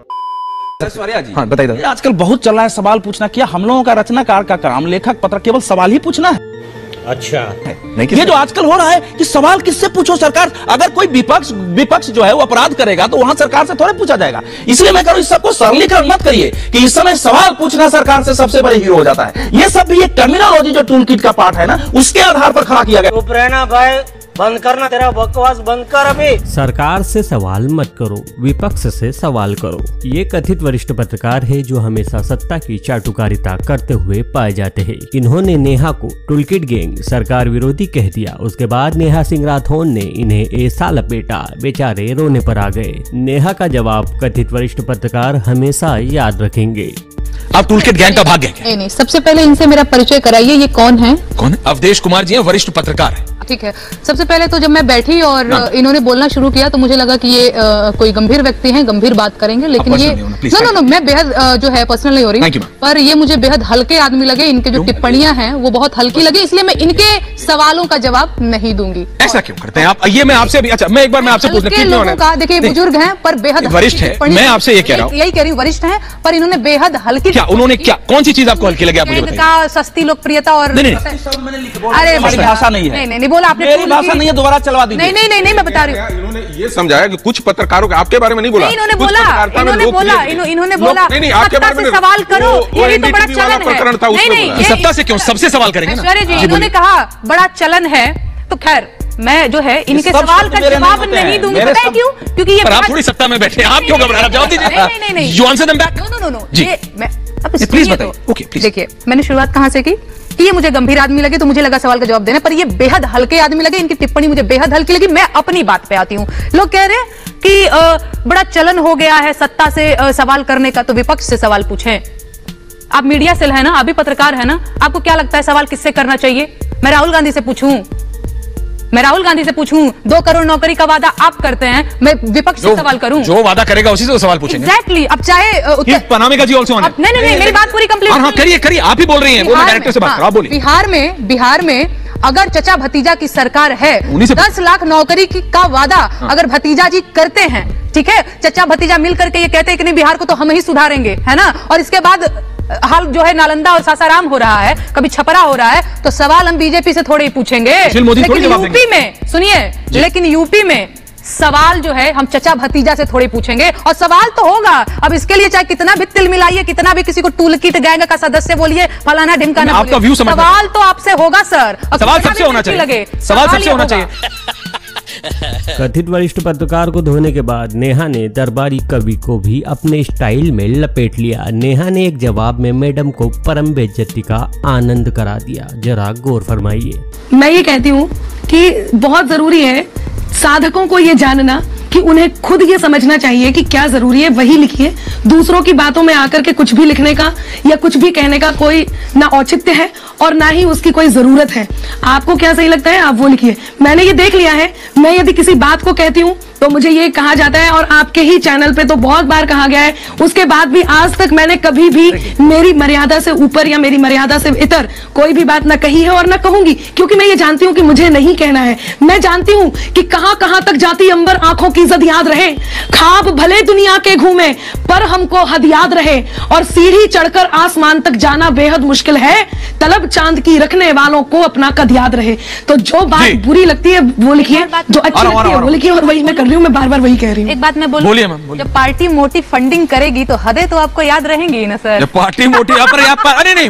ऐश्वर्या जी, हाँ बताइए। आजकल बहुत चल रहा है सवाल पूछना। क्या हम लोगों का रचनाकार का काम, लेखक पत्र केवल सवाल ही पूछना है? अच्छा नहीं, ये जो आजकल हो रहा है कि सवाल किससे पूछो सरकार। अगर कोई विपक्ष जो है वो अपराध करेगा तो वहां सरकार से थोड़े पूछा जाएगा। इसलिए मैं कहूं इस सबको सरलीकरण मत करिए कि इस समय सवाल पूछना सरकार से सबसे बड़े हीरो हो जाता है। ये सब भी एक टर्मिनोलॉजी जो टूल किट का पार्ट है ना, उसके आधार पर खड़ा किया गया। चुप रहना भाई, बंद करना, तेरा बकवास बंद कर अभी। सरकार से सवाल मत करो, विपक्ष से सवाल करो। ये कथित वरिष्ठ पत्रकार है जो हमेशा सत्ता की चाटुकारिता करते हुए पाए जाते हैं। इन्होंने नेहा को टूलकिट गैंग सरकार विरोधी कह दिया। उसके बाद नेहा सिंह राठौन ने इन्हें ऐसा लपेटा, बेचारे रोने पर आ गए। नेहा का जवाब कथित वरिष्ठ पत्रकार हमेशा याद रखेंगे। आप टूलकिट गैंग का भाग गए? नहीं, सबसे पहले इनसे मेरा परिचय कराइए। ये कौन है? कौन है? अवधेश कुमार जी हैं, वरिष्ठ पत्रकार है। ठीक है। सबसे पहले तो जब मैं बैठी और इन्होंने बोलना शुरू किया तो मुझे लगा कि ये कोई गंभीर व्यक्ति हैं, गंभीर बात करेंगे, लेकिन ये नो मैं बेहद जो है पर्सनल नहीं हो रही, पर ये मुझे बेहद हल्के आदमी लगे। इनके जो टिप्पणियां हैं वो बहुत हल्की लगी, इसलिए मैं इनके सवालों का जवाब नहीं दूंगी। ऐसा क्यों करते हैं आप? ये मैं आपसे भी, अच्छा मैं एक बार मैं आपसे पूछने लोगों का, देखिए बुजुर्ग हैं पर बेहद वरिष्ठ है। मैं आपसे ये कह रहा हूँ, यही कह रही हूँ, वरिष्ठ हैं पर इन्होंने बेहद हल्की। क्या उन्होंने, क्या कौन सी चीज आपको हल्की लगी? आप मुझे बताइए। सस्ती लोकप्रियता और अरे भाषा नहीं है, नहीं बोला आपने, नहीं है, दोबारा चलवा दीजिए। नहीं मैं बता रही हूँ। इन्होंने ये समझाया कि कुछ पत्रकारों के आपके बारे में नहीं बोला। इन्होंने बोला सत्ता से सवाल करो, यही तो बड़ा चलन है। नहीं, सत्ता से क्यों, सबसे सवाल करेंगे ना। ऐश्वर्या जी, इन्होंने कहा बड़ा चलन है, तो खैर मैं जो है इनके सवाल का जवाब नहीं दूंगी। पता है क्यों? क्योंकि ये आप थोड़ी सत्ता में बैठे, आप क्यों घबरा रहे? जवाब दीजिए। नहीं, you answer them back. No जी, मैं प्लीज बताइए। Okay please. देखिए, मैंने शुरुआत कहां से की कि ये मुझे गंभीर आदमी लगे तो मुझे लगा सवाल का जवाब देना, पर ये बेहद हल्के आदमी लगे। इनकी टिप्पणी मुझे बेहद हल्की लगी। मैं अपनी बात पे आती हूँ। लोग कह रहे हैं कि बड़ा चलन हो गया है सत्ता से सवाल करने का, तो विपक्ष से सवाल पूछें। आप मीडिया से है ना, आप भी पत्रकार है ना, आपको क्या लगता है सवाल किससे करना चाहिए? मैं राहुल गांधी से पूछूं? 2 करोड़ नौकरी का वादा आप करते हैं, मैं विपक्ष से सवाल करूं? जो वादा करेगा उसी से सवाल पूछेंगे। एग्जैक्टली। अब चाहे पनामे का जी ऑल्सो नहीं, मेरी बात पूरी कंप्लीट। हाँ करिए, आप ही बोल रही हैं, वो मैं डायरेक्टर से बात कर रहा हूं। आप बोलिए। बिहार में अगर चचा भतीजा की सरकार है, 10 लाख नौकरी का वादा अगर भतीजा जी करते हैं, ठीक है, चचा भतीजा मिल करके ये कहते हैं कि नहीं बिहार को तो हम ही सुधारेंगे, है ना, और इसके बाद हाल जो है नालंदा और सासाराम हो रहा है, कभी छपरा हो रहा है, तो सवाल हम बीजेपी से थोड़े ही पूछेंगे। लेकिन यूपी में सुनिए, लेकिन यूपी में सवाल जो है हम चचा भतीजा से थोड़ी पूछेंगे, और सवाल तो होगा। अब इसके लिए चाहे कितना भी तिल मिलाइए, कितना भी किसी को टूलकिट गैंग का सदस्य बोलिए, फलाना ढिमकाना बोलिए, सवाल तो आपसे होगा सर। सवाल सबसे होना चाहिए, सवाल सबसे होना चाहिए। कथित वरिष्ठ पत्रकार को धोने के बाद नेहा ने दरबारी कवि को भी अपने स्टाइल में लपेट लिया। नेहा ने एक जवाब में मैडम को परम बेइज्जती का आनंद करा दिया। जरा गौर फरमाइए। मैं ये कहती हूँ कि बहुत जरूरी है साधकों को ये जानना कि उन्हें खुद ये समझना चाहिए कि क्या जरूरी है, वही लिखिए। दूसरों की बातों में आकर के कुछ भी लिखने का या कुछ भी कहने का कोई ना औचित्य है और ना ही उसकी कोई जरूरत है। आपको क्या सही लगता है आप वो लिखिए। मैंने ये देख लिया है, मैं यदि किसी बात को कहती हूँ तो मुझे ये कहा जाता है, और आपके ही चैनल पे तो बहुत बार कहा गया है, उसके बाद भी आज तक मैंने कभी भी मेरी मर्यादा से ऊपर या मेरी मर्यादा से इतर कोई भी बात न कही है और न कहूंगी, क्योंकि मैं ये जानती हूँ कि मुझे नहीं कहना है। मैं जानती हूँ कि कहां कहां तक जाती अंबर आंखों की जद याद रहे, ख्वाब भले दुनिया के घूमे पर हमको हद याद रहे, और सीढ़ी चढ़कर आसमान तक जाना बेहद मुश्किल है, तलब चांद की रखने वालों को अपना कद याद रहे। तो जो बात बुरी लगती है वो लिखिए, जो अच्छी लगती है वो लिखिए, और वही मैं कर रही हूँ, मैं बार बार वही कह रही हूँ। एक बात मैं बोलूं, जब पार्टी मोटी फंडिंग करेगी तो हदें तो आपको याद रहेंगी ना सर। पार्टी मोटी, अरे नहीं